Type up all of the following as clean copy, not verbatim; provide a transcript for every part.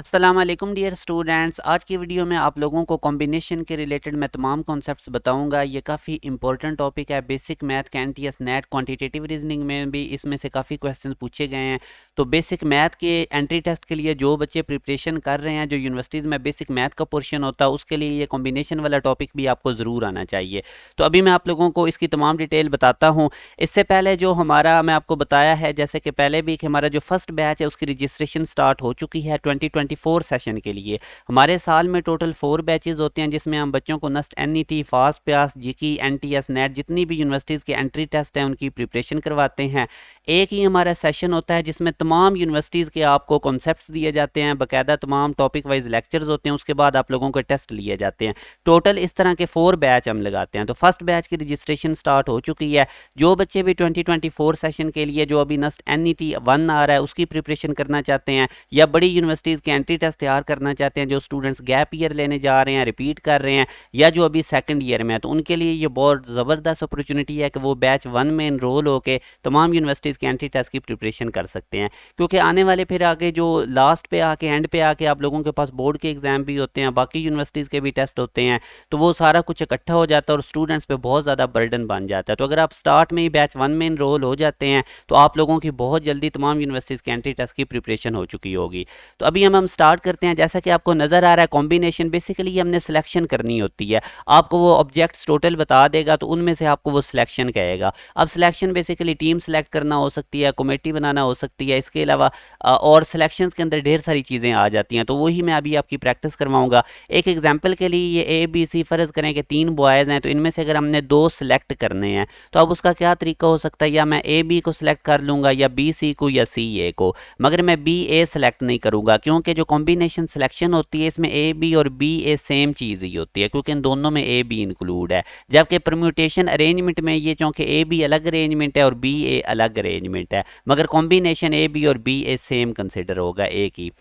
अस्सलाम वालेकुम dear students. आज की वीडियो में आप लोगों को कॉम्बिनेशन के रिलेटेड मैं तमाम कॉन्सेप्ट्स बताऊंगा। ये काफ़ी इंपॉर्टेंट टॉपिक है। बेसिक मैथ, कैंटीएस, नेट, क्वांटिटेटिव रीजनिंग में भी इसमें से काफ़ी क्वेश्चंस पूछे गए हैं। तो बेसिक मैथ के एंट्री टेस्ट के लिए जो बच्चे प्रिपरेशन कर रहे हैं, जो यूनिवर्सिटीज़ में बेसिक मैथ का पोर्शन होता है, उसके लिए ये कॉम्बिनेशन वाला टॉपिक भी आपको ज़रूर आना चाहिए। तो अभी मैं आप लोगों को इसकी तमाम डिटेल बताता हूँ। इससे पहले जो हमारा मैं आपको बताया है, जैसे कि पहले भी कि हमारा जो फर्स्ट बैच है उसकी रजिस्ट्रेशन स्टार्ट हो चुकी है 2024 सेशन के लिए। हमारे साल में टोटल 4 बैचेस होते हैं, जिसमें हम बच्चों को नस्ट एनईटी, फास्ट प्यास, जीकी, एनटीएस, नेट, जितनी भी यूनिवर्सिटीज़ के एंट्री टेस्ट हैं उनकी प्रिपरेशन करवाते हैं। एक ही हमारा सेशन होता है जिसमें तमाम यूनिवर्सिटीज़ के आपको कॉन्सेप्ट्स दिए जाते हैं, बाकायदा तमाम टॉपिक वाइज लेक्चर्स होते हैं, उसके बाद आप लोगों के टेस्ट लिए जाते हैं। टोटल इस तरह के 4 बैच हम लगाते हैं। तो फर्स्ट बैच की रजिस्ट्रेशन स्टार्ट हो चुकी है। जो बच्चे भी 2024 सेशन के लिए जो अभी नस्ट एनईटी 1 आ रहा है उसकी प्रिपरेशन करना चाहते हैं, या बड़ी यूनिवर्सिटीज़ के एंट्री टेस्ट तैयार करना चाहते हैं, जो स्टूडेंट्स गैप ईयर लेने जा रहे हैं, रिपीट कर रहे हैं, या जो अभी सेकंड ईयर में है, तो उनके लिए ये बहुत ज़बरदस्त अपॉर्चुनिटी है कि वो बैच 1 में इनरोल होकर तमाम यूनिवर्सिटीज़ के एंट्री टेस्ट की प्रिपरेशन कर सकते हैं। क्योंकि आने वाले फिर आगे जो लास्ट पे आके एंड पे आके आप लोगों के पास बोर्ड के एग्ज़ाम भी होते हैं, बाकी यूनिवर्सिटीज़ के भी टेस्ट होते हैं, तो वो सारा कुछ इकट्ठा हो जाता है और स्टूडेंट्स पे बहुत ज़्यादा बर्डन बन जाता है। तो अगर आप स्टार्ट में ही बैच 1 में इनरोल हो जाते हैं तो आप लोगों की बहुत जल्दी तमाम यूनिवर्सिटीज़ के एंट्री टेस्ट की प्रिपरेशन हो चुकी होगी। तो अभी हम स्टार्ट करते हैं। जैसा कि आपको नज़र आ रहा है, कॉम्बिनेशन बेसिकली हमने सिलेक्शन करनी होती है। आपको वो ऑब्जेक्ट्स टोटल बता देगा, तो उनमें से आपको वो सिलेक्शन कहेगा। अब सिलेक्शन बेसिकली टीम सेलेक्ट करना हो सकती है, कमेटी बनाना हो सकती है, इसके अलावा और सिलेक्शन के अंदर ढेर सारी चीज़ें आ जाती हैं। तो वही मैं अभी आपकी प्रैक्टिस करवाऊँगा। एक एग्जाम्पल के लिए ये ए बी सी फ़र्ज़ करें कि 3 बॉयज़ हैं, तो इनमें से अगर हमने 2 सेलेक्ट करने हैं तो अब उसका क्या तरीका हो सकता है, या मैं ए बी को सिलेक्ट कर लूँगा, या बी सी को, या सी ए को, मगर मैं बी ए सेलेक्ट नहीं करूँगा, क्योंकि जो कॉम्बिनेशन सिलेक्शन होती है इसमें ए बी और बी ए सेम चीज़ ही होती है, क्योंकि इन दोनों में ए बी इंक्लूड है। जबकि परम्यूटेशन अरेंजमेंट में ये चूँकि ए बी अलग अरेंजमेंट है और बी ए अलग अरेंजमेंट है, मगर कॉम्बिनेशन ए बी और बी ए सेम कंसिडर होगा एक ही।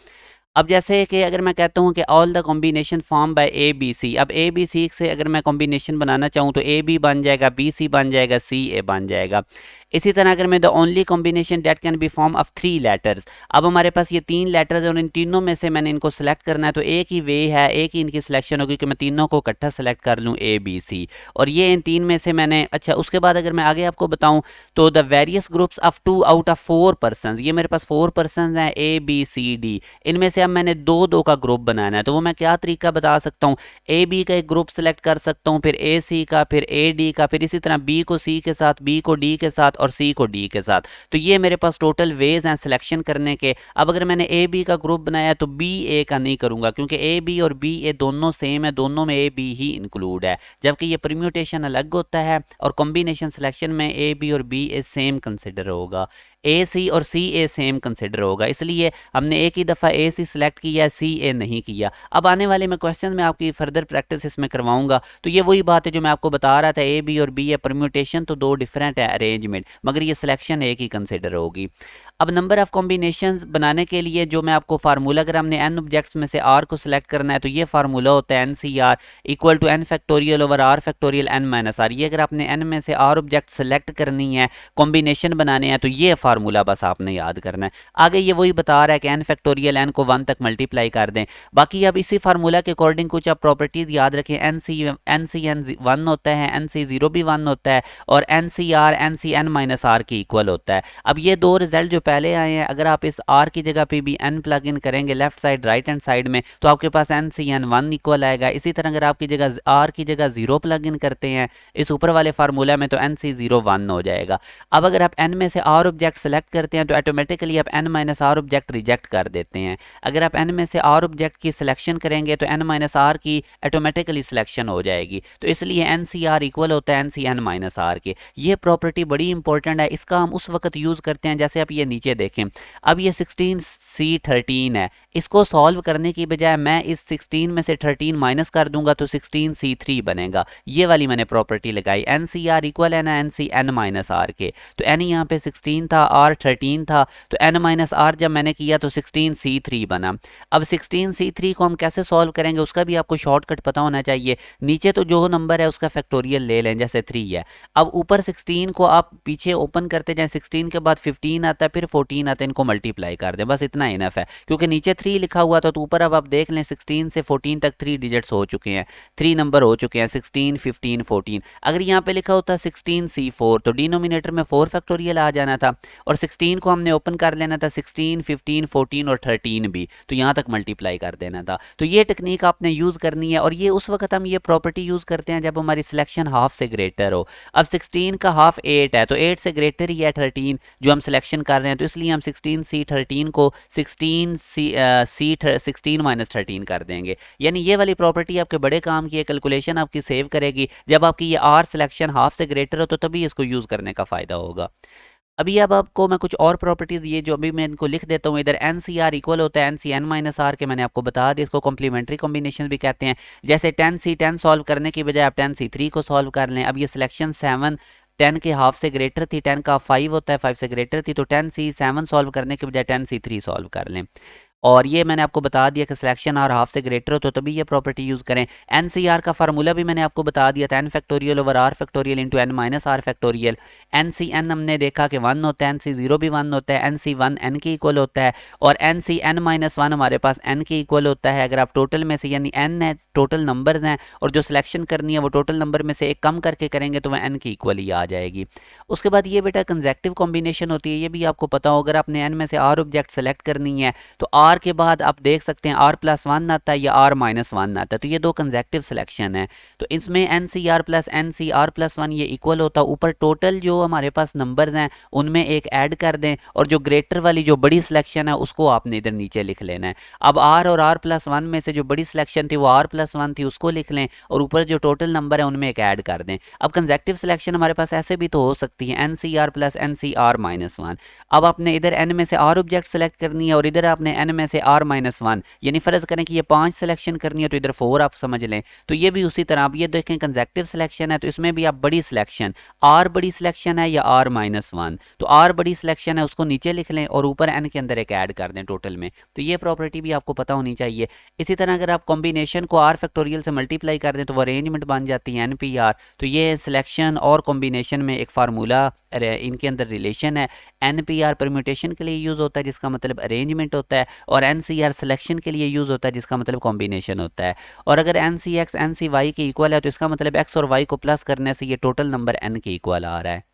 अब जैसे कि अगर मैं कहता हूँ कि all the combination form by A B C, अब ए बी सी से अगर मैं कॉम्बिनेशन बनाना चाहूँ तो ए बी बन जाएगा, बी सी बन जाएगा, सी ए बन जाएगा। इसी तरह अगर मैं the only combination date can be form of 3 letters, अब हमारे पास ये 3 लेटर्स हैं और इन तीनों में से मैंने इनको सेलेक्ट करना है, तो एक ही वे है, एक ही इनकी सिलेक्शन होगी कि मैं तीनों को इकट्ठा सेलेक्ट कर लूँ ए बी सी, और ये इन 3 में से मैंने अच्छा। उसके बाद अगर मैं आगे आपको बताऊँ तो the various groups of 2 out of 4 person, ये मेरे पास 4 पर्सन हैं ए बी सी डी, इनमें से अब मैंने दो दो का ग्रुप बनाना है, तो वो मैं क्या तरीका बता सकता हूँ। ए बी का एक ग्रुप सेलेक्ट कर सकता हूँ, फिर ए सी का, फिर ए डी का, फिर इसी तरह बी को सी के साथ, बी को डी के साथ और सी को डी के साथ। तो ये मेरे पास टोटल वेज हैं सिलेक्शन करने के। अब अगर मैंने ए बी का ग्रुप बनाया तो बी ए का नहीं करूंगा, क्योंकि ए बी और बी ए दोनों सेम है, दोनों में ए बी ही इंक्लूड है, जबकि ये परम्यूटेशन अलग होता है और कॉम्बिनेशन सिलेक्शन में ए बी और बी ए सेम कंसिडर होगा, ए सी और सी ए सेम कंसिडर होगा। इसलिए हमने एक ही दफ़ा ए सी सेलेक्ट किया, सी ए नहीं किया। अब आने वाले में क्वेश्चन में आपकी फर्दर प्रैक्टिस इसमें करवाऊंगा। तो ये वही बात है जो मैं आपको बता रहा था, ए बी और बी ए परम्यूटेशन तो दो डिफरेंट है अरेंजमेंट, मगर ये सिलेक्शन एक ही कंसिडर होगी। अब नंबर ऑफ कॉम्बिनेशन बनाने के लिए जो मैं आपको फार्मूला, अगर हमने एन ऑब्जेक्ट्स में से आर को सिलेक्ट करना है तो ये फार्मूला होता है N C R equal to N factorial over R factorial N minus R. ये अगर आपने एन में से आर ऑब्जेक्ट सेलेक्ट करनी है, कॉम्बिनेशन बनाने हैं, तो ये फार्मूला बस आपने याद करना है। आगे ये वही बता रहा है कि एन फैक्टोरियल एन को 1 तक मल्टीप्लाई कर दें। बाकी अब इसी फार्मूला के अकॉर्डिंग कुछ आप प्रॉपर्टीज याद रखें। एन सी एन 1 होता है, एन सी 0 भी 1 होता है, और N C N minus R की इक्वल होता है। अब ये दो रिजल्ट जो पहले आए हैं, अगर आप इस आर की जगह पे भी एन प्लग इन करेंगे left side right hand side में, तो आपके पास एन सी एन 1 इक्वल आएगा। इसी तरह अगर आपकी जगह आर की जगह 0 प्लग इन करते हैं इस ऊपर वाले फार्मूला में, तो एन सी 0 1 हो जाएगा। अब अगर आप एन में से आर ऑब्जेक्ट सेलेक्ट करते हैं तो ऑटोमेटिकली आप N minus R object reject कर देते हैं। अगर आप एन में से आर ऑब्जेक्ट की सिलेक्शन करेंगे तो एन माइनस आर की ऑटोमेटिकली सिलेक्शन हो जाएगी। तो इसलिए एन सी आर इक्वल होता है N C N minus R के। ये प्रॉपर्टी बड़ी इंपॉर्टेंट है, इसका हम उस वक्त यूज़ करते हैं जैसे आप ये नीचे देखें। अब ये 16C13 है, इसको सॉल्व करने की बजाय मैं इस 16 में से 13 माइनस कर दूंगा तो 16C3 बनेगा। ये वाली मैंने प्रॉपर्टी लगाई। एन सी आर इक्वल है ना N C N minus R के, तो एन यहाँ पे 16 था, आर 13 था, तो एन माइनस आर जब मैंने किया तो 16C3 बना। अब 16C3 को हम कैसे सॉल्व करेंगे उसका भी आपको शॉर्टकट पता होना चाहिए। नीचे तो जो नंबर है उसका फैक्टोरियल ले लें, जैसे 3 है। अब ऊपर 16 को आप पीछे ओपन करते जाएं, 16 के बाद 15 आता है, फिर 14 आता है, इनको मल्टीप्लाई कर दें, बस इतना इनफ है, क्योंकि नीचे 3 लिखा हुआ था, तो ऊपर अब आप देख लें 16 से 14 तक 3 डिजिट्स हो चुके हैं, 3 नंबर हो चुके हैं, 16, 15, 14। अगर यहाँ पे लिखा होता 16C4 तो डिनोमिनेटर में 4 फैक्टोरियल आ जाना था, और 16 को हमने ओपन कर लेना था, 16, 15, 14 और 13 भी, तो यहाँ तक मल्टीप्लाई कर देना था। तो ये टेक्निक आपने यूज़ करनी है, और ये उस वक्त हम ये प्रॉपर्टी यूज़ करते हैं जब हमारी सिलेक्शन हाफ से ग्रेटर हो। अब 16 का हाफ 8 है, तो 8 से ग्रेटर ही है 13 जो हम सिलेक्शन कर रहे हैं, तो इसलिए हम 16C13 को 16 माइनस 13 कर देंगे। यानी ये वाली प्रॉपर्टी आपके बड़े काम की है, कैलकुलेशन आपकी सेव करेगी। जब आपकी ये आर सिलेक्शन हाफ से ग्रेटर हो तो तभी इसको यूज़ करने का फ़ायदा होगा। अभी अब आपको मैं कुछ और प्रॉपर्टीज, ये जो अभी मैं इनको लिख देता हूँ, इधर एन सी आर इक्वल होता है N C N minus R के, मैंने आपको बता दिया, इसको कॉम्प्लीमेंट्री कॉम्बिनेशन भी कहते हैं। जैसे 10C10 सॉल्व करने की बजाय आप 10C3 को सॉल्व कर लें। अब ये सिलेक्शन 7 10 के हाफ से ग्रेटर थी, 10 का 5 होता है, 5 से ग्रेटर थी, तो 10C7 सॉल्व करने के बजाय 10C3 सॉल्व कर लें। और ये मैंने आपको बता दिया कि सिलेक्शन और हाफ से ग्रेटर हो तो तभी ये प्रॉपर्टी यूज़ करें। एन सी आर का फार्मूला भी मैंने आपको बता दिया था, N factorial over R factorial into N minus R factorial. N C N हमने देखा कि 1 होता है, एन सी 0 भी 1 होता है, एन सी 1 एन के इक्वल होता है, और एन सी एन माइनस 1 हमारे पास एन के इक्वल होता है। अगर आप टोटल में से, यानी एन है टोटल नंबर्स हैं, और जो सिलेक्शन करनी है वो टोटल नंबर में से एक कम करके करेंगे तो वह एन के इक्वल ही आ जाएगी। उसके बाद ये बेटा कंजेक्टिव कॉम्बिनेशन होती है, ये भी आपको पता हो। अगर आपने एन में से आर ऑब्जेक्ट सेलेक्ट करनी है तो आर के बाद आप देख सकते हैं आर प्लस 1 आता है या आर माइनस 1 आता है, तो ये दो कंजेक्टिव सिलेक्शन है। तो इसमें N C R plus N C R plus 1 ये इक्वल होता है, ऊपर टोटल जो हमारे पास नंबर्स हैं उनमें एक ऐड कर दें, और जो ग्रेटर वाली जो बड़ी सिलेक्शन है उसको आपने इधर नीचे लिख लेना है। अब आर और आर प्लस 1 में से जो बड़ी सिलेक्शन थी वो आर प्लस 1 थी, उसको लिख लें, और ऊपर जो टोटल नंबर है उनमें एक ऐड कर दें। अब कंजेक्टिव सिलेक्शन हमारे पास ऐसे भी तो हो सकती है, N C R plus N C R minus 1। अब आपने इधर एन में से आर ऑब्जेक्ट सेलेक्ट करनी है, और इधर आपने एन में से आर माइनस 1, यानी फर्ज करें कि ये 5 सिलेक्शन करनी है तो इधर 4 आप समझ लें। तो ये भी उसी तरह, आप ये देखें कंजेक्टिव सिलेक्शन है तो इसमें भी आप बड़ी सिलेक्शन, आर बड़ी सिलेक्शन है या आर माइनस 1, तो आर बड़ी सिलेक्शन है उसको नीचे लिख लें और ऊपर एन के अंदर एक ऐड कर दें टोटल में। तो ये प्रॉपर्टी भी आपको पता होनी चाहिए। इसी तरह अगर आप कॉम्बिनेशन को आर फैक्टोरियल से मल्टीप्लाई कर दें तो वो अरेंजमेंट बन जाती है NPR। तो ये सिलेक्शन और कॉम्बिनेशन में एक फार्मूला, इनके अंदर रिलेशन है। NPR परम्यूटेशन के लिए यूज़ होता है जिसका मतलब अरेंजमेंट होता है, और NCR सिलेक्शन के लिए यूज़ होता है जिसका मतलब कॉम्बिनेशन होता है। और अगर NCX NCY के इक्वल है तो इसका मतलब x और y को प्लस करने से ये टोटल नंबर n के इक्वल आ रहा है।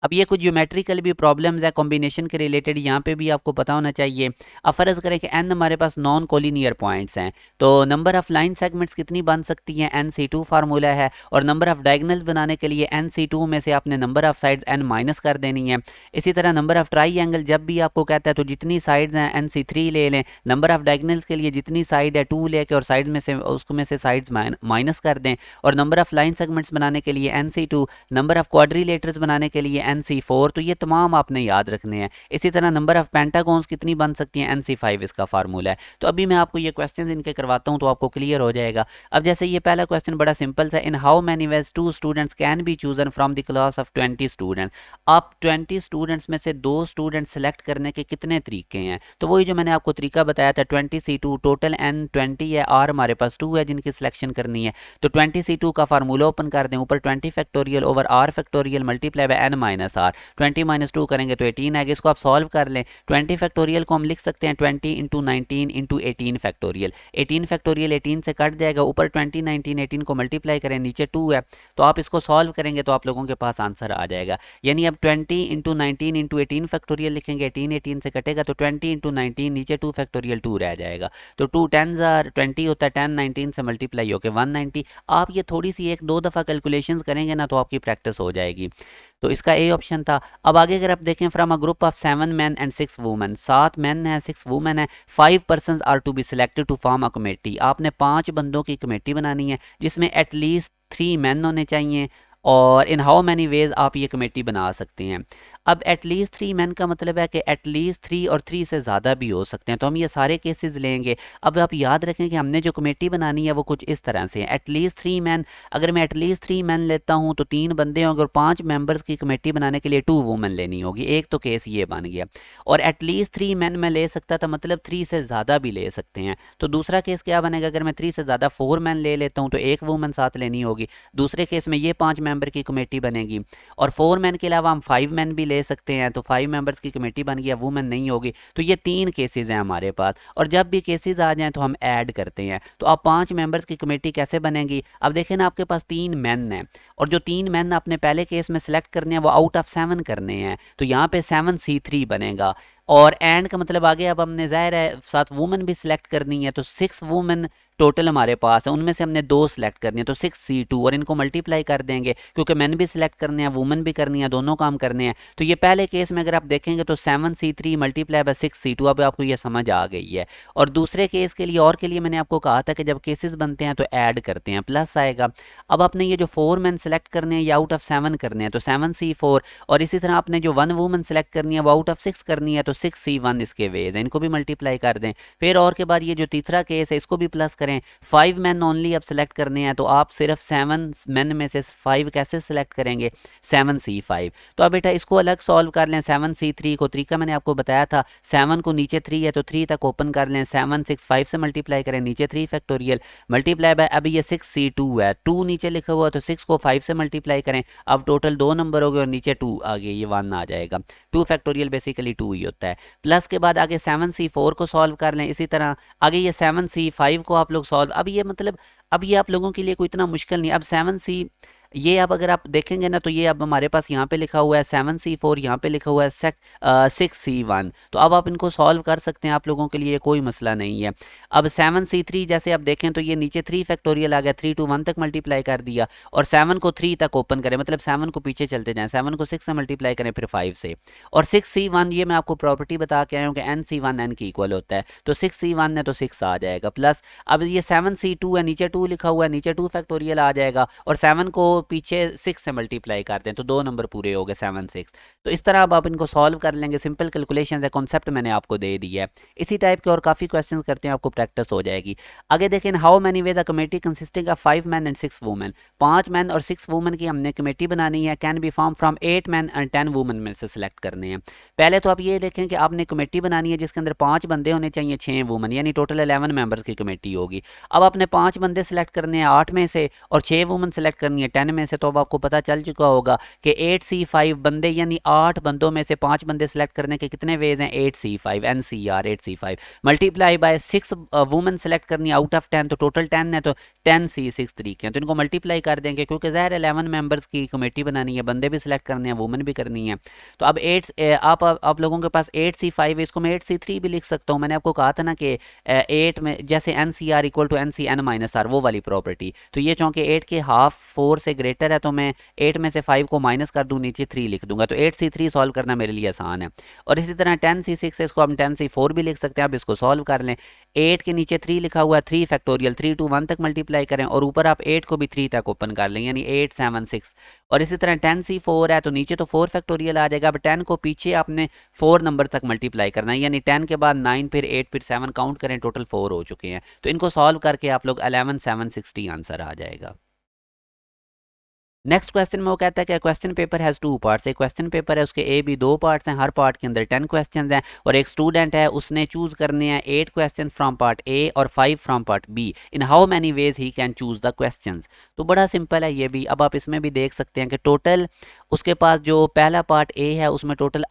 अब ये कुछ ज्योमेट्रिकल भी प्रॉब्लम्स है कॉम्बिनेशन के रिलेटेड, यहाँ पे भी आपको पता होना चाहिए। अब फर्ज करें कि n हमारे पास नॉन कोलिनियर पॉइंट्स हैं, तो नंबर ऑफ लाइन सेगमेंट्स कितनी बन सकती हैं, NC2 फार्मूला है। और नंबर ऑफ डायगोनल्स बनाने के लिए NC2 में से आपने number of sides n minus कर देनी है। इसी तरह नंबर ऑफ ट्राई एंगल जब भी आपको कहता है तो जितनी साइड्स हैं NC3 ले लें। नंबर ऑफ डायगोनल्स के लिए जितनी साइड है 2 लेके और साइड में से उसको में से साइड्स माइनस कर दें। और नंबर ऑफ लाइन सेगमेंट्स बनाने के लिए NC2, नंबर ऑफ क्वाड्रिलेटर्स बनाने के लिए NC4, तो ये तमाम आपने याद रखने हैं। इसी तरह नंबर ऑफ पेंटागॉन्स कितनी बन सकती हैं, NC5 इसका फार्मूला है। तो अभी मैं आपको ये क्वेश्चंस इनके करवाता हूं तो आपको क्लियर हो जाएगा। अब जैसे ये पहला क्वेश्चन बड़ा सिंपल सा, इन how many veg 2 students can be chosen from the class of 20 student. आप 20 स्टूडेंट्स में से 2 स्टूडेंट सेलेक्ट करने के कितने तरीके हैं, तो वही जो मैंने आपको तरीका बताया था 20C2, टोटल n 20 है, r हमारे पास 2 है जिनकी सिलेक्शन करनी है। तो 20C2 का फार्मूला ओपन कर दें, ऊपर 20 factorial over r factorial multiply by n minus r, 20 minus 2 करेंगे तो 18 आएगा। इसको आप सॉल्व कर लें। 20 फैक्टोरियल को हम लिख सकते हैं 20 इंटू 19 इंटू 18 फैक्टोरियल। 18 फैक्टोरियल 18 से कट जाएगा, ऊपर 20 19 18 को मल्टीप्लाई करें, नीचे 2 है, तो आप इसको सॉल्व करेंगे तो आप लोगों के पास आंसर आ जाएगा। यानी अब 20 इंटू 19 इंटू 18 फैक्टोरियल लिखेंगे, 18 18 से कटेगा तो 20 इंटू 19 नीचे 2 फैक्टोरियल 2 रह जाएगा। तो 2 10 20 होता है, 10 19 से मल्टीप्लाई होकर 190। आप ये थोड़ी सी 1-2 दफ़ा कैलकुलेशंस करेंगे ना तो आपकी प्रैक्टिस हो जाएगी। तो इसका ए ऑप्शन था। अब आगे अगर आप देखें, from a group of 7 man and 6 women, 7 man है 6 वुमेन है, 5 persons are to be selected to form a committee. आपने 5 बंदों की कमेटी बनानी है जिसमें एटलीस्ट 3 मैन होने चाहिए, और इन हाउ मैनी वेज आप ये कमेटी बना सकते हैं। अब एटलीस्ट 3 मैन का मतलब है कि एटलीस्ट 3 और 3 से ज़्यादा भी हो सकते हैं, तो हम ये सारे केसेस लेंगे। अब आप याद रखें कि हमने जो कमेटी बनानी है वो कुछ इस तरह से है, एटलीस्ट 3 मैन। अगर मैं एटलीस्ट 3 मैन लेता हूँ तो 3 बंदे होंगे, और 5 मेंबर्स की कमेटी बनाने के लिए 2 वुमेन लेनी होगी। एक तो केस ये बन गया। और एटलीस्ट 3 मैन मैं ले सकता था, मतलब 3 से ज़्यादा भी ले सकते हैं। तो दूसरा केस क्या बनेगा, अगर मैं 3 से ज़्यादा 4 मैन ले लेता हूँ तो 1 वुमेन साथ लेनी होगी। दूसरे केस में ये 5 मेंबर की कमेटी बनेगी, और 4 मैन के अलावा हम 5 मैन भी ले ले सकते हैं, तो 5 मेंबर्स की कमेटी बन गया, वुमेन नहीं होगी। तो ये 3 केसेस हैं हमारे पास, और जब भी केसेस आ जाएं तो हम ऐड करते हैं। तो अब 5 मेंबर्स की कमेटी कैसे बनेगी? अब देखें ना, आपके पास 3 मेन हैं, और जो 3 मेन आपने पहले केस में सेलेक्ट करने हैं वो आउट ऑफ 7 करने हैं, तो यहाँ पे 7C3 बनेगा। और एंड का मतलब आगे अब हमने ज़ाहिर है साथ वुमेन भी सिलेक्ट करनी है, तो 6 वुमेन टोटल हमारे पास है, उनमें से हमने 2 सिलेक्ट करनी है, तो 6C2, और इनको मल्टीप्लाई कर देंगे क्योंकि मैन भी सिलेक्ट करने हैं, वुमेन भी करनी है, दोनों काम करने हैं। तो ये पहले केस में अगर आप देखेंगे तो 7C3 मल्टीप्लाई बाय 6C2, अब आपको ये समझ आ गई है। और दूसरे केस के लिए और के लिए मैंने आपको कहा था कि जब केसेस बनते हैं तो ऐड करते हैं, प्लस आएगा। अब आपने ये जो 4 मैन सेलेक्ट करने हैं ये आउट ऑफ 7 करने हैं, तो 7C4, और इसी तरह आपने जो 1 वुमेन सेलेक्ट करनी है वो आउट ऑफ 6 करनी है, तो 6C1 इसके वेज हैं, इनको भी मल्टीप्लाई कर दें। फिर और के बाद ये जो तीसरा केस है इसको भी प्लस करें। 5 मैन ओनली अब सेलेक्ट करने हैं, तो आप सिर्फ 7 मैन में से 5 कैसे सेलेक्ट करेंगे? 7C5। तो अब बेटा इसको अलग सॉल्व कर लें। 7C3 को तरीका मैंने आपको बताया था, 7 को नीचे 3 है तो 3 तक ओपन कर लें, 7 6 5 से मल्टीप्लाई करें, नीचे 3 फैक्टोरियल मल्टीप्लाई बाय, अभी ये 6C2 है, 2 नीचे लिखा हुआ तो 6 को 5 से मल्टीप्लाई करें, अब टोटल 2 नंबर हो गए और नीचे 2 आ गए, ये 1 आ जाएगा। 2 फैक्टोरियल बेसिकली 2 ही होता है। प्लस के बाद आगे 7C4 को सॉल्व कर लें, इसी तरह आगे ये 7C5 को आप लोग सॉल्व, अब ये मतलब अब ये आप लोगों के लिए कोई इतना मुश्किल नहीं। अब 7C ये अब अगर आप देखेंगे ना तो ये अब हमारे पास यहाँ पे लिखा हुआ है 7C4, यहाँ पे लिखा हुआ है 6C1, तो अब आप इनको सॉल्व कर सकते हैं, आप लोगों के लिए कोई मसला नहीं है। अब 7C3 जैसे आप देखें तो ये नीचे 3 फैक्टोरियल आ गया, 3 to 1 तक मल्टीप्लाई कर दिया, और 7 को 3 तक ओपन करें, मतलब 7 को पीछे चलते जाएं, 7 को 6 से मल्टीप्लाई करें, फिर 5 से, और 6C1 ये मैं आपको प्रॉपर्टी बता के आया हूँ कि NC1 N के इक्वल होता है, तो 6C1 है तो 6 आ जाएगा। प्लस अब ये 7C2 है, नीचे 2 लिखा हुआ है, नीचे 2 फैक्टोरियल आ जाएगा, और 7 को पीछे 6 से मल्टीप्लाई करते हैं, तो 2 नंबर पूरे हो गए 7 6। तो इस तरह अब आप इनको सॉल्व कर लेंगे, सिंपल कैलकुलेशन है, कॉन्सेप्ट मैंने आपको दे दिया है। इसी टाइप के और काफ़ी क्वेश्चंस करते हैं, आपको प्रैक्टिस हो जाएगी। आगे देखें, how many veg a committee consisting of 5 man and 6 women, 5 man और 6 वुमेन की हमने कमेटी बनानी है, can be form from 8 man and 10 women में से सिलेक्ट करने हैं। पहले तो आप ये देखें कि आपने कमेटी बनानी है जिसके अंदर 5 बंदे होने चाहिए, 6 वुमेन, यानी टोटल 11 मेंबर्स की कमेटी होगी। अब आपने 5 बंदे सेलेक्ट करने हैं 8 में से, और 6 वुमेन सेलेक्ट करनी है 10 में से, तो अब आपको पता चल चुका होगा कि 8C5 बंदे, यानी 8 बंदों में से 5 बंदे सेलेक्ट करने के कितने वेज हैं? 8C5, NCR 8C5 multiply by 6 women select करनी है आउट ऑफ 10, तो टोटल 10 है, तो 10C6 तरीके हैं, तो इनको मल्टीप्लाई कर देंगे क्योंकि ज़ाहिर 11 मेंबर्स की कमेटी बनानी है, बंदे भी सिलेक्ट करने हैं, वुमेन भी करनी है। तो अब 8 आप लोगों के पास 8C5 है, इसको मैं 8C3 भी लिख सकता हूँ। मैंने आपको कहा था ना कि 8 में जैसे NCR इक्वल टू NCN-R, वो वाली प्रॉपर्टी, तो ये चूँकि 8 के हाफ 4 से ग्रेटर है, तो मैं 8 में से 5 को माइनस कर दूँ, नीचे 3 लिख दूंगा, तो 8C3 सॉल्व करना मेरे लिए आसान है। और इसी तरह 10C6 है, इसको हम 10C4 भी लिख सकते हैं। आप इसको सॉल्व कर लें, 8 के नीचे 3 लिखा हुआ है, 3 फैक्टोरियल 3 to 1 तक मल्टीप्लाई करें, और ऊपर आप 8 को भी 3 तक ओपन कर लें, यानी 8 7 6। और इसी तरह 10C4 है, तो नीचे तो 4 फैक्टोरियल आ जाएगा, अब 10 को पीछे आपने 4 नंबर तक मल्टीप्लाई करना है, यानी 10 के बाद 9 फिर 8 फिर 7 काउंट करें, टोटल 4 हो चुके हैं। तो इनको सॉल्व करके आप लोग 11 7 60 आंसर आ जाएगा। नेक्स्ट क्वेश्चन में वो कहता है कि क्वेश्चन पेपर हैज़ 2 पार्ट्स, एक क्वेश्चन पेपर है उसके ए बी 2 पार्ट्स हैं, हर पार्ट के अंदर 10 क्वेश्चंस हैं, और एक स्टूडेंट है उसने चूज करने हैं 8 क्वेश्चन फ्रॉम पार्ट ए और 5 from part B, in how many ways he can choose the questions. तो बड़ा सिंपल है ये भी। अब आप इसमें भी देख सकते हैं कि टोटल उसके पास जो पहला पार्ट ए है उसमें टोटल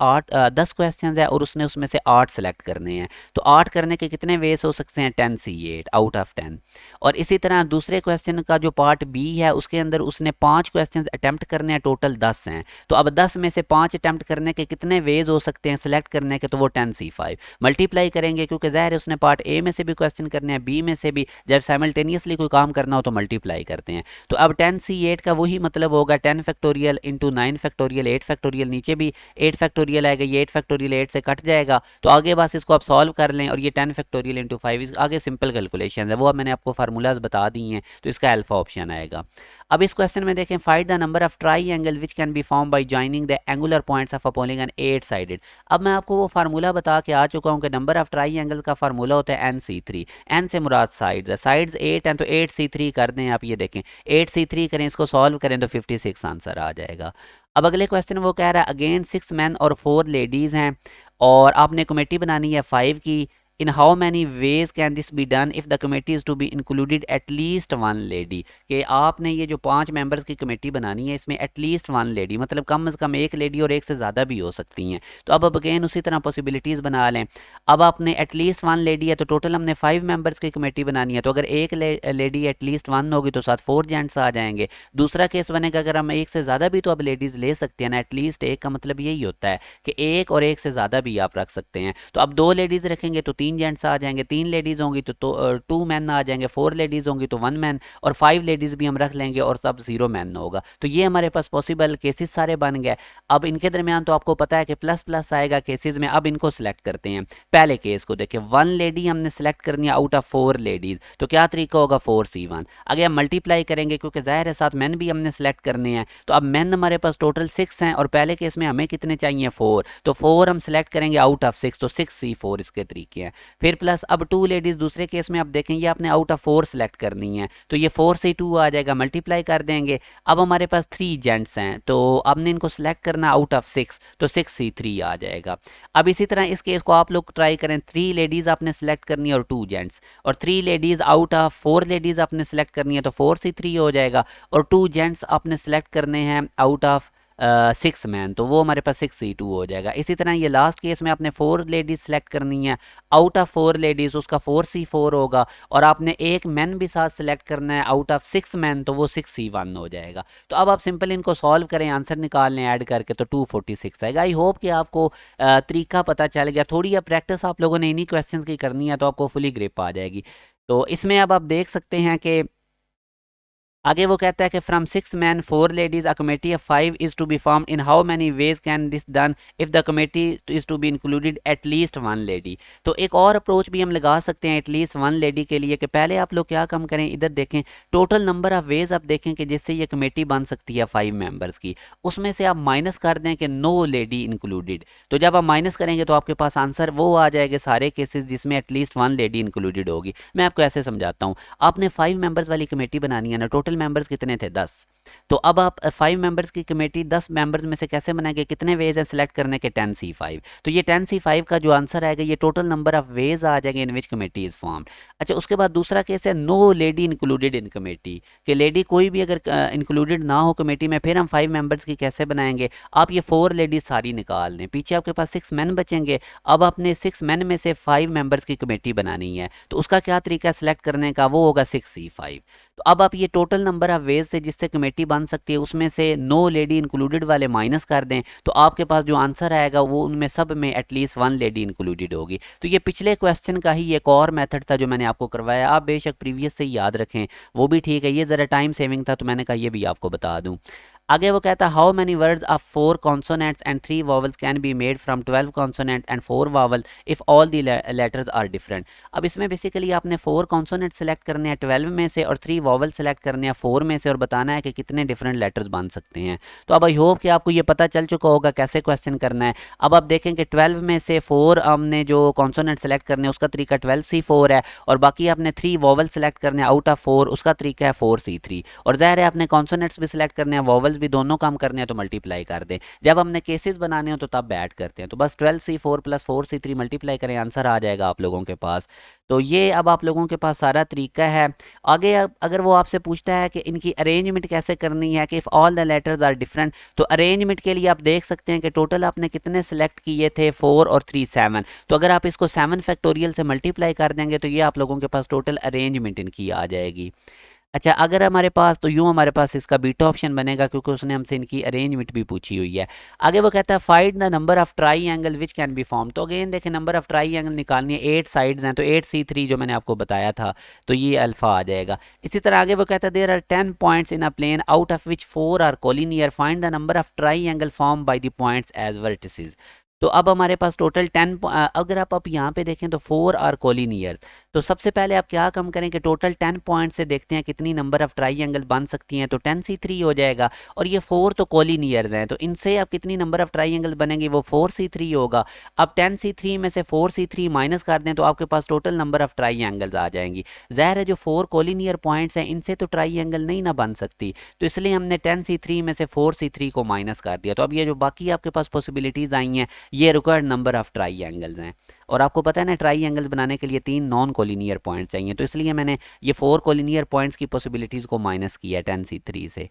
10 क्वेश्चन है, और उसने उसमें से 8 सेलेक्ट करने हैं, तो 8 करने के कितने वेज हो सकते हैं? 10C8 out of 10। और इसी तरह दूसरे क्वेश्चन का जो पार्ट बी है उसके अंदर उसने 5 क्वेश्चन अटेम्प्ट करने हैं, टोटल 10 हैं, तो अब 10 में से 5 अटेम्प्ट करने के कितने वेज हो सकते हैं सेलेक्ट करने के? तो वो 10C5 मल्टीप्लाई करेंगे, क्योंकि ज़ाहिर है उसने पार्ट ए में से भी क्वेश्चन करने हैं, बी में से भी, जब साइमल्टेनियसली कोई काम करना हो तो मल्टीप्लाई करते हैं। तो अब 10C8 का वही मतलब होगा 10 फैक्टोरियल इंटू 9 फैक्टोरियल 8 फैक्टोरियल, नीचे भी 8 फैक्टोरियल आएगा, ये 8 फैक्टोरियल 8 से कट जाएगा, तो आगे बस इसको आप सॉल्व कर लें, और ये 10 फैक्टोरियल इंटू 5 आगे सिंपल कैलकुलेशन है, वो अब मैंने आपको फार्मूलाज बता दी हैं, तो इसका अल्फा ऑप्शन आएगा। अब इस क्वेश्चन में देखें, find the number of try angle which can be form by joining the angular points of a polygon 8 sided. अब मैं आपको वो फार्मूला बता के आ चुका हूँ कि नंबर ऑफ ट्राई एंगल का फार्मूला होता है NC3, एन से मुराद साइड्स है, साइड्स 8 हैं, तो 8C3 कर दें आप, ये देखें 8C3 करें, इसको सॉल्व करें तो 56 आंसर आ जाएगा। अब अगले क्वेश्चन वो कह रहा है अगेन 6 मैन और 4 लेडीज़ हैं, और आपने कमेटी बनानी है 5 की, in how many ways can this be done if the committee is to be included at least one lady, कि आपने ये जो 5 मेंबर्स की कमेटी बनानी है इसमें एटलीस्ट वन लेडी, मतलब कम से कम एक लेडी और एक से ज़्यादा भी हो सकती हैं। तो अब अगेन उसी तरह पॉसिबिलिटीज़ बना लें। अब आपने एटलीस्ट वन लेडी है तो टोटल हमने 5 मेंबर्स की कमेटी बनानी है, तो अगर एक लेडी एटलीस्ट वन होगी तो साथ 4 जेंट्स आ जाएंगे। दूसरा केस बनेगा अगर हम एक से ज़्यादा भी तो अब लेडीज़ ले सकते हैं ना, एटलीस्ट एक का मतलब यही होता है कि एक और एक से ज़्यादा भी आप रख सकते हैं। तो अब 2 लेडीज़ रखेंगे तो 3 जेंट्स आ जाएंगे, 3 लेडीज़ होंगी तो 2 मैन आ जाएंगे, 4 लेडीज़ होंगी तो 1 मैन, और 5 लेडीज़ भी हम रख लेंगे और सब 0 मैन होगा। तो ये हमारे पास पॉसिबल केसेस सारे बन गए। अब इनके दरमियान तो आपको पता है कि प्लस प्लस आएगा केसेस में। अब इनको सिलेक्ट करते हैं। पहले केस को देखिए, 1 लेडी हमने सेलेक्ट करनी है आउट ऑफ 4 लेडीज़, तो क्या तरीका होगा 4C1। आगे हम मल्टीप्लाई करेंगे क्योंकि जाहिर है साथ मैन भी हमने सेलेक्ट करने हैं, तो अब मैन हमारे पास टोटल 6 हैं और पहले केस में हमें कितने चाहिए 4, तो 4 हम सेलेक्ट करेंगे आउट ऑफ 6, तो 6C4 इसके तरीके हैं। फिर प्लस अब 2 लेडीज़ दूसरे केस में आप देखेंगे आपने आउट ऑफ 4 सेलेक्ट करनी है, तो ये 4C2 आ जाएगा, मल्टीप्लाई कर देंगे। अब हमारे पास 3 जेंट्स हैं तो आपने इनको सेलेक्ट करना आउट ऑफ 6, तो 6C3 आ जाएगा। अब इसी तरह इस केस को आप लोग ट्राई करें, 3 लेडीज़ आपने सेलेक्ट करनी है और 2 जेंट्स, और 3 लेडीज़ आउट ऑफ 4 लेडीज़ आपने सेलेक्ट करनी है तो 4C3 हो जाएगा, और 2 जेंट्स आपने सेलेक्ट करने हैं आउट ऑफ 6 मैन, तो वो हमारे पास 6C2 हो जाएगा। इसी तरह ये लास्ट केस में आपने 4 लेडीज़ सेलेक्ट करनी है आउट ऑफ 4 लेडीज़, उसका 4C4 होगा, और आपने एक मैन भी साथ सेलेक्ट करना है आउट ऑफ 6 मैन, तो वो 6C1 हो जाएगा। तो अब आप सिंपल इनको सॉल्व करें, आंसर निकाल लें ऐड करके, तो 246 आएगा। आई होप कि आपको तरीका पता चल गया। थोड़ी या प्रैक्टिस आप लोगों ने इन्हीं क्वेश्चंस की करनी है तो आपको फुली ग्रिप आ जाएगी। तो इसमें अब आप देख सकते हैं कि आगे वो कहता है कि from 6 man 4 ladies a committee of 5 is to be form in how many ways can this done if the committee is to be included at least one lady. तो एक और अप्रोच भी हम लगा सकते हैं एटलीस्ट वन लेडी के लिए, कि पहले आप लोग क्या कम करें, इधर देखें टोटल नंबर ऑफ वेज आप देखें कि जिससे ये कमेटी बन सकती है 5 मेंबर्स की, उसमें से आप माइनस कर दें कि नो लेडी इंक्लूडेड। तो जब आप माइनस करेंगे तो आपके पास आंसर वो आ जाएगा सारे केसेस जिसमें एटलीस्ट वन लेडी इंक्लूडेड होगी। मैं आपको ऐसे समझाता हूँ, आपने 5 मेंबर्स वाली कमेटी बनानी है ना, टोटल मेंबर्स कितने थे 10, तो अब आप 5 मेंबर्स की कमेटी 10 मेंबर्स में से कैसे बनाएंगे, कितने वेज हैं सिलेक्ट करने के 10C5, तो ये 10C5 का जो आंसर आएगा ये टोटल नंबर ऑफ वेज आ जाएंगे in which committee is formed. अच्छा, उसके बाद दूसरा केस है no lady included in committee, कि लेडी कोई भी अगर इंक्लूडेड ना हो कमेटी में, फिर हम 5 मेंबर्स की कैसे बनाएंगे। आप ये 4 लेडीज सारी निकाल दें, पीछे आपके पास 6 मैन बचेंगे। अब आपने 6 मैन में से 5 मेंबर्स की कमेटी बनानी है, तो उसका क्या तरीका सेलेक्ट करने का, वो होगा 6C5। तो अब आप ये टोटल नंबर ऑफ वेज से जिससे कमेटी बन सकती है उसमें से नो लेडी इंक्लूडेड वाले माइनस कर दें, तो आपके पास जो आंसर आएगा वो उनमें सब में एटलीस्ट वन लेडी इंक्लूडेड होगी। तो ये पिछले क्वेश्चन का ही एक और मेथड था जो मैंने आपको करवाया, आप बेशक प्रीवियस से ही याद रखें, वो भी ठीक है। ये ज़रा टाइम सेविंग था तो मैंने कहा ये भी आपको बता दूँ। आगे वो कहता है how many words of 4 consonants and 3 vowels can be made from 12 consonant and 4 vowel if all the letters are different. अब इसमें बेसिकली आपने 4 कॉन्सोनेंट सेलेक्ट करने हैं 12 में से और 3 वॉवल सेलेक्ट करने हैं 4 में से, और बताना है कि कितने डिफरेंट लेटर्स बन सकते हैं। तो अब आई होप कि आपको ये पता चल चुका होगा कैसे क्वेश्चन करना है। अब आप देखें कि 12 में से 4 हमने जो कॉन्सोनेंट सेलेक्ट करने हैं उसका तरीका 12C4 है, और बाकी आपने 3 वॉवल सेलेक्ट करने हैं आउट ऑफ 4, उसका तरीका है 4C3, और ज़ाहिर है आपने कॉन्सोनेंट्स भी सिलेक्ट करने हैं वॉवल्स भी, दोनों काम करने हैं तो मल्टीप्लाई कर दें। जब हमने केसेस बनाने हो तो तब ऐड करते हैं, तो बस 12C4 प्लस 4C3 मल्टीप्लाई करें, आंसर आ जाएगा आप लोगों के पास। तो ये अब आप लोगों के पास सारा तरीका है। आगे अगर वो आपसे पूछता है कि इनकी अरेंजमेंट कैसे करनी है, कि if all the letters are different, तो अरेंजमेंट के लिए आप देख सकते हैं कि टोटल आपने कितने सेलेक्ट किए थे 4 और 3 7, तो अगर आप इसको 7 फैक्टोरियल से मल्टीप्लाई कर देंगे तो ये आप लोगों के पास टोटल अरेंजमेंट इनकी आ जाएगी। अच्छा, अगर हमारे पास तो यूँ हमारे पास इसका बीटा ऑप्शन बनेगा क्योंकि उसने हमसे इनकी अरेंजमेंट भी पूछी हुई है। आगे वो कहता है find the number of try angle which can be form. तो अगेन देखें नंबर ऑफ ट्राई एंगल निकालनी है, 8 साइड्स हैं तो 8C3 जो मैंने आपको बताया था, तो ये अल्फा आ जाएगा। इसी तरह आगे वो कहता है there are 10 points in a plane out of which 4 are collinear, find the number of triangle form by the points as vertices. तो अब हमारे पास टोटल 10, अगर आप यहाँ पे देखें तो 4 आर कोलिनियर, तो सबसे पहले आप क्या कम करें कि टोटल 10 पॉइंट से देखते हैं कितनी नंबर ऑफ ट्राइंगल बन सकती हैं, तो 10C3 हो जाएगा, और ये 4 तो कोलिनियर्स हैं तो इनसे अब कितनी नंबर ऑफ ट्राइंगल बनेंगी, वो 4C3 होगा। अब 10C3 में से 4C3 माइनस कर दें तो आपके पास टोटल नंबर ऑफ ट्राइंगल्स आ जाएंगी। ज़ाहिर है जो 4 कोलिनियर पॉइंट्स हैं इनसे तो ट्राइंगल नहीं ना बन सकती, तो इसलिए हमने 10C3 में से 4C3 को माइनस कर दिया। तो अब ये जो बाकी आपके पास पॉसिबिलिटीज़ आई हैं ये रिक्वायर्ड नंबर ऑफ ट्राइंगल्स हैं। और आपको पता है ना ट्राई एंगल बनाने के लिए 3 नॉन कोलिनियर पॉइंट चाहिए, तो इसलिए मैंने ये 4 कोलिनियर पॉइंट्स की पॉसिबिलिटीज़ को माइनस किया 10C3 से।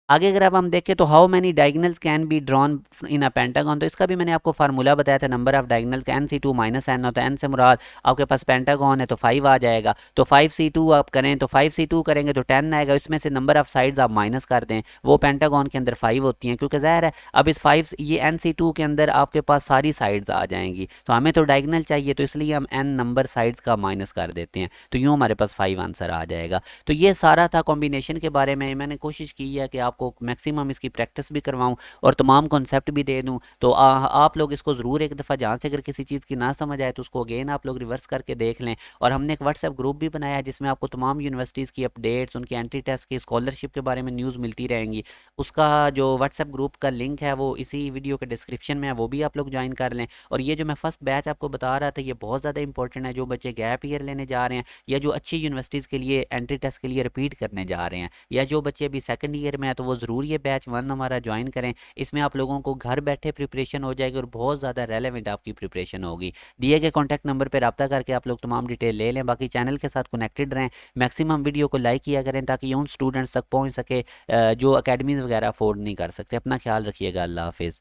आगे अगर अब हम देखें तो how many diagonals can be drawn in a pentagon, तो इसका भी मैंने आपको फार्मूला बताया था, number of diagonals NC2 minus N होता है, एन से मुराद आपके पास पेंटागन है तो 5 आ जाएगा, तो 5C2 आप करें तो 5C2 करेंगे तो 10 आएगा, इसमें से नंबर ऑफ साइड्स आप माइनस कर दें, वो पेंटागन के अंदर 5 होती हैं, क्योंकि ज़ाहिर है अब इस 5 ये NC2 के अंदर आपके पास सारी साइड्स आ जाएंगी, तो हमें तो डायगनल चाहिए, तो इसलिए हम n नंबर साइड्स का माइनस कर देते हैं, तो यूँ हमारे पास 5 आंसर आ जाएगा। तो ये सारा था कॉम्बिनेशन के बारे में, मैंने कोशिश की है कि आपको मैक्सिमम इसकी प्रैक्टिस भी करवाऊं और तमाम कॉन्सेप्ट भी दे दूं, तो आप लोग इसको ज़रूर एक दफ़ा जहाँ से अगर किसी चीज़ की ना समझ आए तो उसको अगेन आप लोग रिवर्स करके देख लें। और हमने एक व्हाट्सएप ग्रुप भी बनाया है जिसमें आपको तमाम यूनिवर्सिटीज़ की अपडेट्स, उनकी एंट्री टेस्ट की स्कॉलरशिप के बारे में न्यूज़ मिलती रहेंगी। उसका जो व्हाट्सएप ग्रुप का लिंक है वो इसी वीडियो के डिस्क्रिप्शन में है, वो भी आप लोग ज्वाइन कर लें। और ये जो मैं फर्स्ट बैच आपको बता रहा था ये बहुत ज़्यादा इंपॉर्टेंट है, जो बच्चे गैप ईयर लेने जा रहे हैं या जो अच्छी यूनिवर्सिटीज़ के लिए एंट्री टेस्ट के लिए रिपीट करने जा रहे हैं, या जो बच्चे अभी सेकंड ईयर में है, तो वो ज़रूर ये बैच 1 हमारा ज्वाइन करें। इसमें आप लोगों को घर बैठे प्रिपरेशन हो जाएगी और बहुत ज़्यादा रेलेवेंट आपकी प्रिपरेशन होगी। दिए गए कॉन्टैक्ट नंबर पर रब्ता करके आप लोग तमाम डिटेल ले लें। बाकी चैनल के साथ कनेक्टेड रहें, मैक्सिमम वीडियो को लाइक किया करें ताकि ये उन स्टूडेंट्स तक पहुँच सके जो अकेडमीज़ वगैरह अफोर्ड नहीं कर सकते। अपना ख्याल रखिएगा। अल्लाह हाफिज़।